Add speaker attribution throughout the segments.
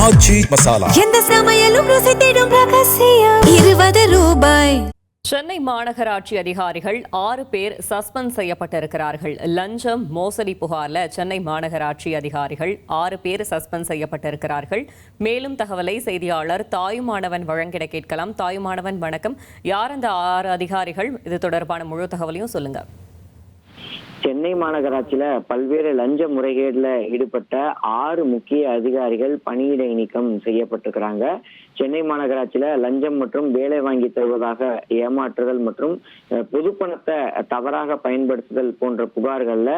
Speaker 1: ஆச்சி மசாலா
Speaker 2: எந்த சமையலும் ருசி தேடும் ரகசியம் 20 ரூபாய்.
Speaker 3: சென்னை மாநகராட்சி அதிகாரிகள் 6 பேர் சஸ்பெண்ட் செய்யப்பட்டிருக்கிறார்கள். லஞ்சம் மோசடி புகார்ல சென்னை மாநகராட்சி அதிகாரிகள் 6 பேர் சஸ்பெண்ட் செய்யப்பட்டிருக்கிறார்கள். மேலும் தகவலை செய்தியாளர் தாயுமானவன் வழங்கிட கேட்கலாம். தாயுமானவன், வணக்கம். யார் அந்த 6 அதிகாரிகள்? இது தொடர்பான முழு தகவலையும் சொல்லுங்க.
Speaker 4: சென்னை மாநகராட்சியில பல்வேறு லஞ்ச முறைகேடுல ஈடுபட்ட 6 முக்கிய அதிகாரிகள் பணியிடை நீக்கம் செய்யப்பட்டிருக்கிறாங்க. சென்னை மாநகராட்சியில லஞ்சம் மற்றும் வேலை வாங்கி தருவதாக ஏமாற்றுதல் மற்றும் பொதுப்பணத்தை தவறாக பயன்படுத்துதல் போன்ற புகார்கள்ல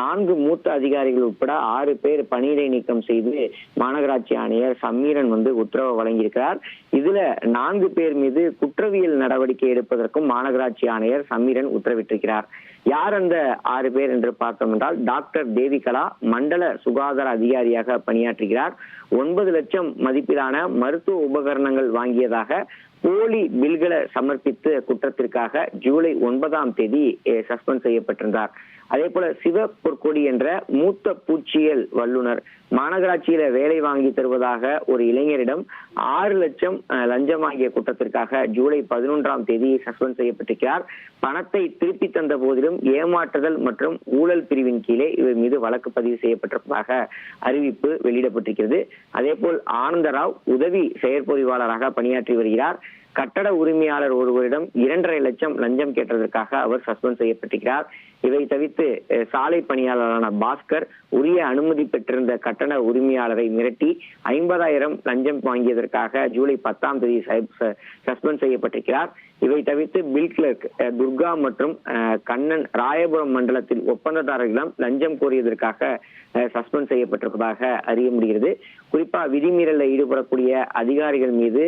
Speaker 4: 4 மூத்த அதிகாரிகள் உட்பட 6 பேர் பணியிடை நீக்கம் செய்து மாநகராட்சி ஆணையர் சம்மீரன் உத்தரவு வழங்கியிருக்கிறார். இதுல 4 பேர் மீது குற்றவியல் நடவடிக்கை எடுப்பதற்கும் மாநகராட்சி ஆணையர் சம்மீரன் உத்தரவிட்டிருக்கிறார். யார் அந்த 6 பேர் என்று பார்த்தோம் என்றால், டாக்டர் தேவிகலா மண்டல சுகாதார அதிகாரியாக பணியாற்றுகிறார். 9 லட்சம் மதிப்பிலான மருத்துவ உபகரணங்கள் வாங்கியதாக போலி பில்களை சமர்ப்பித்து குற்றத்திற்காக ஜூலை 9ஆம் தேதி சஸ்பெண்ட் செய்யப்பட்டிருந்தார். அதே போல சிவ பொற்கொடி என்ற மூத்த பூச்சியல் வல்லுநர் மாநகராட்சியில வேலை வாங்கி தருவதாக ஒரு இளைஞரிடம் 6 லட்சம் லஞ்சம் வாங்கிய குற்றத்திற்காக ஜூலை 11ஆம் தேதி சஸ்பெண்ட் செய்யப்பட்டிருக்கிறார். பணத்தை திருப்பி தந்த போதிலும் ஏமாற்றுதல் மற்றும் ஊழல் பிரிவின் கீழே இவர் மீது வழக்கு பதிவு செய்யப்பட்டிருப்பதாக அறிவிப்பு வெளியிடப்பட்டிருக்கிறது. அதே போல் ஆனந்தராவ் உதவி செயற்பொறிவாளராக பணியாற்றி வருகிறார். கட்டட உரிமையாளர் ஒருவரிடம் 2.5 லட்சம் லஞ்சம் கேட்டதற்காக அவர் சஸ்பெண்ட் செய்யப்பட்டிருக்கிறார். இவை தவிர்த்து சாலை பணியாளரான பாஸ்கர் உரிய அனுமதி பெற்றிருந்த கட்டட உரிமையாளரை மிரட்டி 50,000 லஞ்சம் வாங்கியதற்காக ஜூலை 10ஆம் தேதி சஸ்பெண்ட் செய்யப்பட்டிருக்கிறார். இவை தவிர்த்து பில் கிளர்க் துர்கா மற்றும் கண்ணன் ராயபுரம் மண்டலத்தில் ஒப்பந்ததாரர்களிடம் லஞ்சம் கோரியதற்காக சஸ்பெண்ட் செய்யப்பட்டிருப்பதாக அறிய முடிகிறது. குறிப்பா விதிமீறலில் ஈடுபடக்கூடிய அதிகாரிகள் மீது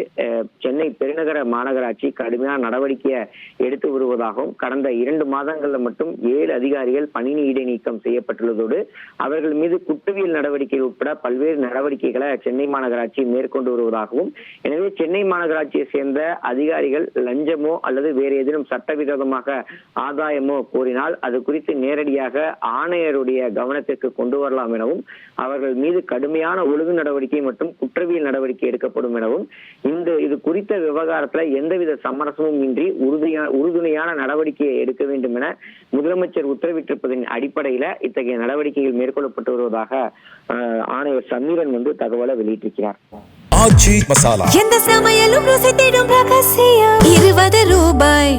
Speaker 4: சென்னை பெருநகர மாநகராட்சி கடுமையான நடவடிக்கையை எடுத்து வருவதாகவும் கடந்த 2 மாதங்கள்ல மட்டும் 7 அதிகாரிகள் பணி இடைநீக்கம் செய்யப்பட்டுள்ளதோடு அவர்கள் மீது குற்றவியல் நடவடிக்கை உட்பட பல்வேறு நடவடிக்கைகளை சென்னை மாநகராட்சி மேற்கொண்டு வருவதாகவும், எனவே சென்னை மாநகராட்சியை சேர்ந்த அதிகாரிகள் லஞ்சமோ அல்லது வேறு ஏதேனும் சட்டவிரோதமாக ஆதாயமோ கோரினால் அது குறித்து நேரடியாக ஆணையருடைய கவனத்திற்கு கொண்டு வரலாம் எனவும், அவர்கள் மீது கடுமையான ஒழுங்கு நடவடிக்கை மற்றும் குற்றவியல் நடவடிக்கை எடுக்கப்படும் எனவும், இது குறித்த விவகாரத்துல எந்தவித சமரசமும் இன்றி உறுதுணையான நடவடிக்கையை எடுக்க வேண்டும் என முதலமைச்சர் உத்தரவிட்டிருப்பதன் அடிப்படையில இத்தகைய நடவடிக்கைகள் மேற்கொள்ளப்பட்டு வருவதாக ஆணையர் சம்மீரன் தகவலை வெளியிட்டிருக்கிறார்.
Speaker 1: ஆச்சி மசாலா
Speaker 2: எந்த சமையலும் ருசி தேடும் ரகசியம் 20 ரூபாய்.